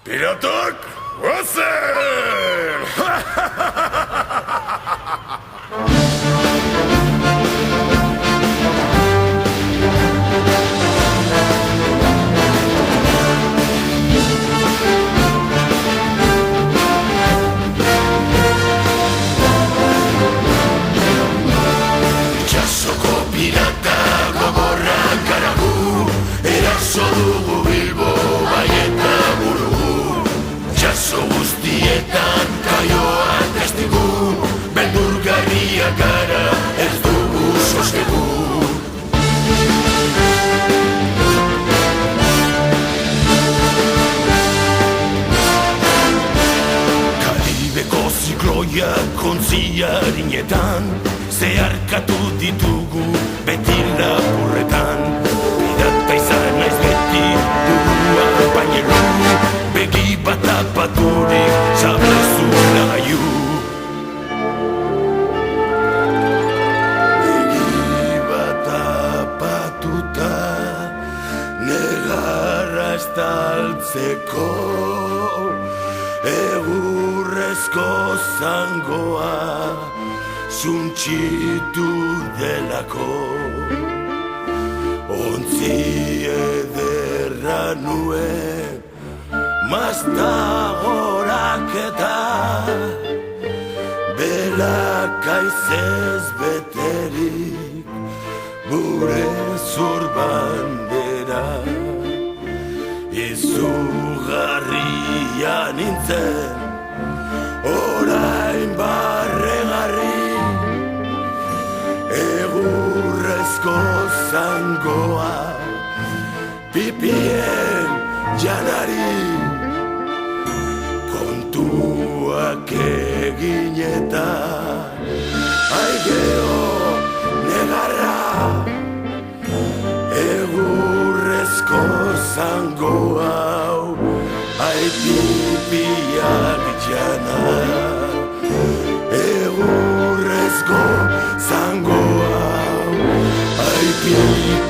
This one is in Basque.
Piratak, guazen! Itxasoko pirata gogorrak garagu, eraso dugu Bilbo bai eta Burgu. Itxaso guztietan kaioak estigu, beldurgarriak gara ez dugu soskegu. Karibeko zikloiak ontziarinetan, zeharkatu ditugu beti lapurretan. Pirata izan naiz beti burua pañelu, begi bat apaturik sablezu lagaiu. Begi bat apatuta negarra estaltzeko, egurrezko zangoa suntxitu delako. Ontzi ederra nuen maztagorak eta belakaizez beterik gure zurbandera. Izugarria nintzen orain barregarri, egurrezko zangoa pipien janari. Kontuak egin eta aigeo negarra, egurrezko zangoa pipiak jana. Egurrezko zangoa, ai pipiak